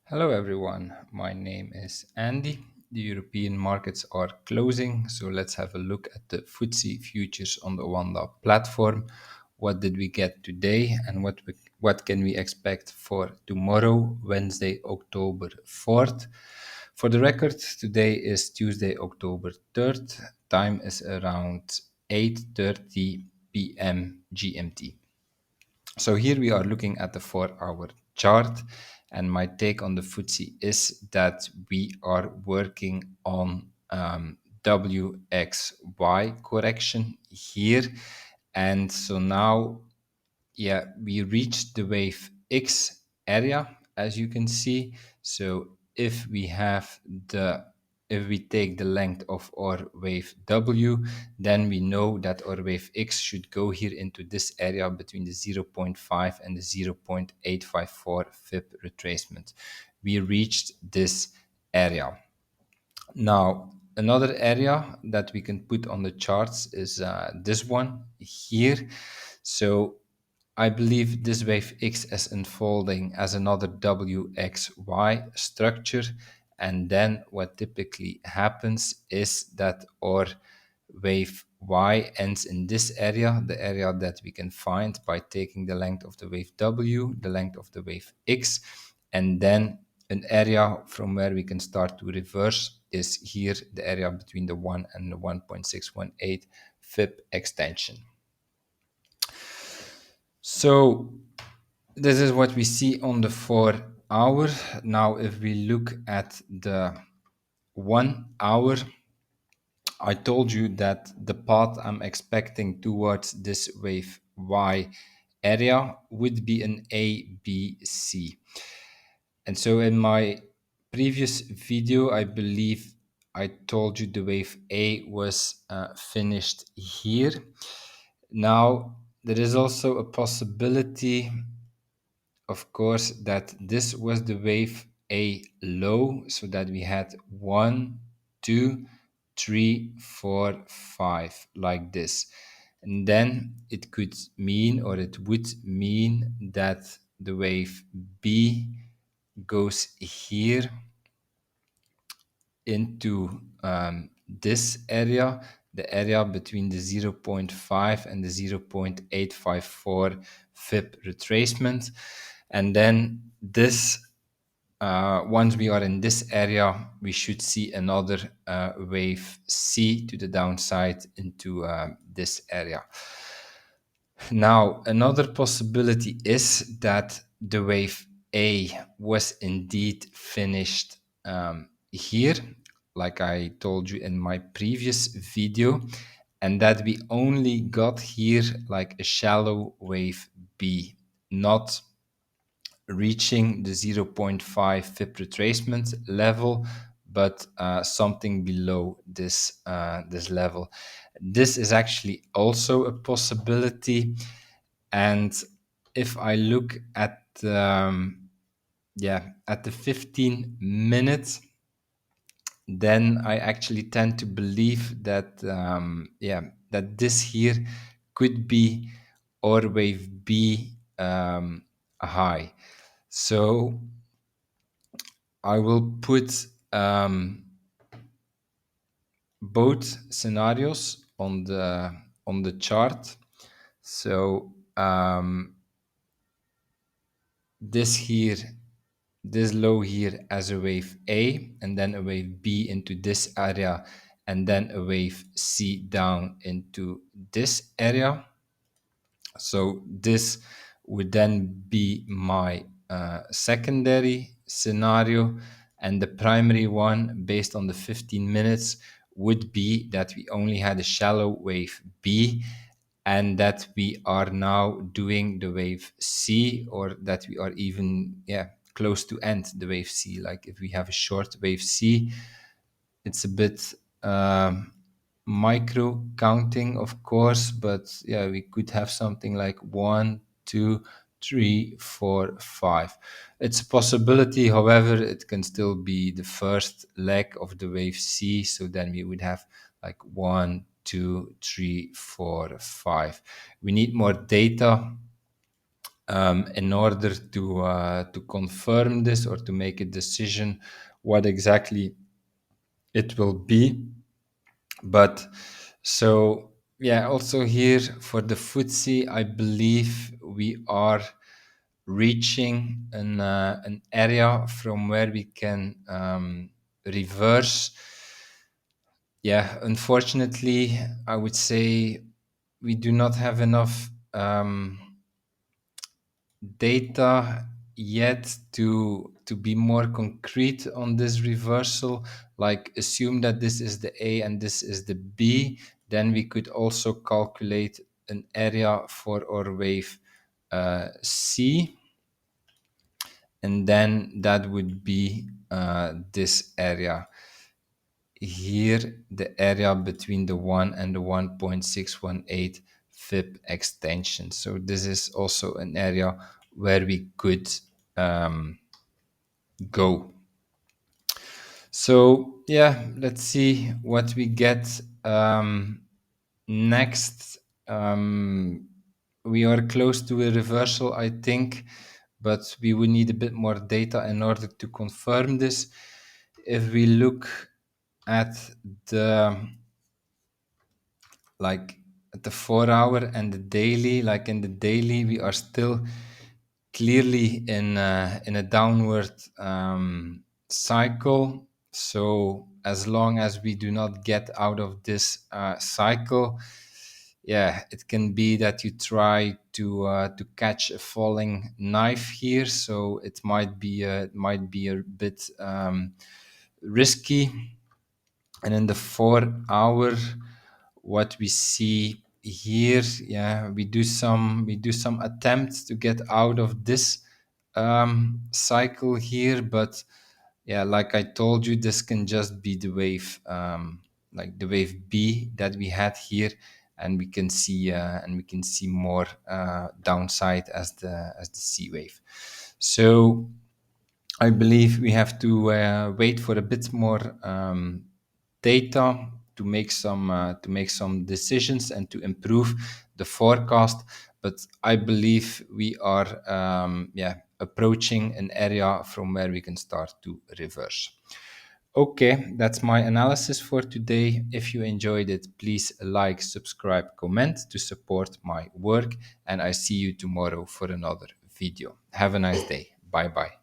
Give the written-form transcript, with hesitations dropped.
Hello everyone, my name is Andy. The European markets are closing, so let's have a look at the FTSE futures on the Wanda platform. What did we get today and what can we expect for tomorrow, Wednesday, October 4th? For the record, today is Tuesday, October 3rd. Time is around 8:30 p.m. GMT. So here we are looking at the 4-hour chart, and my take on the FTSE is that we are working on WXY correction here. And so now, yeah, we reached the wave X area, as you can see. So if we take the length of our wave W, then we know that our wave X should go here into this area between the 0.5 and the 0.854 FIB retracement. We reached this area. Now, another area that we can put on the charts is this one here. So I believe this wave X is unfolding as another WXY structure. And then what typically happens is that our wave Y ends in this area, the area that we can find by taking the length of the wave W, the length of the wave X, and then an area from where we can start to reverse is here, the area between the 1 and the 1.618 FIB extension. So this is what we see on the 4-hour. Now, if we look at the 1 hour, I told you that the path I'm expecting towards this wave Y area would be an A, B, C. And so in my previous video, I believe I told you the wave A was finished here. Now, there is also a possibility, of course, that this was the wave A low, so that we had 1, 2, 3, 4, 5, like this. And then it could mean, or it would mean, that the wave B goes here into this area, the area between the 0.5 and the 0.854 FIB retracement. And then this, once we are in this area, we should see another wave C to the downside into this area. Now, another possibility is that the wave A was indeed finished here, like I told you in my previous video, and that we only got here like a shallow wave B, not reaching the 0.5 FIB retracement level, but something below this level. This is actually also a possibility. And if I look at at the 15 minutes, then I actually tend to believe that that this here could be our wave B high. So I will put both scenarios on the chart. So this low here as a wave A, and then a wave B into this area, and then a wave C down into this area. So this would then be my secondary scenario, and the primary one, based on the 15 minutes, would be that we only had a shallow wave B, and that we are now doing the wave C, or that we are even close to end the wave C. Like if we have a short wave C, it's a bit micro counting, of course, but yeah, we could have something like 1, 2, 3, 4, 5. It's a possibility. However, it can still be the first leg of the wave C. So then we would have like 1, 2, 3, 4, 5. We need more data in order to confirm this or to make a decision what exactly it will be. But so yeah, also here for the FTSE, I believe we are reaching an area from where we can reverse. Yeah, unfortunately, I would say we do not have enough data yet to be more concrete on this reversal. Like assume that this is the A and this is the B, then we could also calculate an area for our wave C, and then that would be this area here, the area between the 1 and the 1.618 FIB extension. So this is also an area where we could go. So yeah, let's see what we get next. We are close to a reversal, I think, but we will need a bit more data in order to confirm this. If we look at the like at the 4 hour and the daily, like in the daily, we are still clearly in a downward cycle. So as long as we do not get out of this cycle, yeah, it can be that you try to catch a falling knife here. So it might be a bit risky. And in the 4 hour, what we see here, yeah, we do some attempts to get out of this cycle here, but yeah, like I told you, this can just be the wave, like the wave B that we had here, and we can see more downside as the C wave. So I believe we have to wait for a bit more data to make some decisions and to improve the forecast. But I believe we are approaching an area from where we can start to reverse. Okay, that's my analysis for today. If you enjoyed it, please like, subscribe, comment to support my work, and I see you tomorrow for another video. Have a nice day. Bye bye.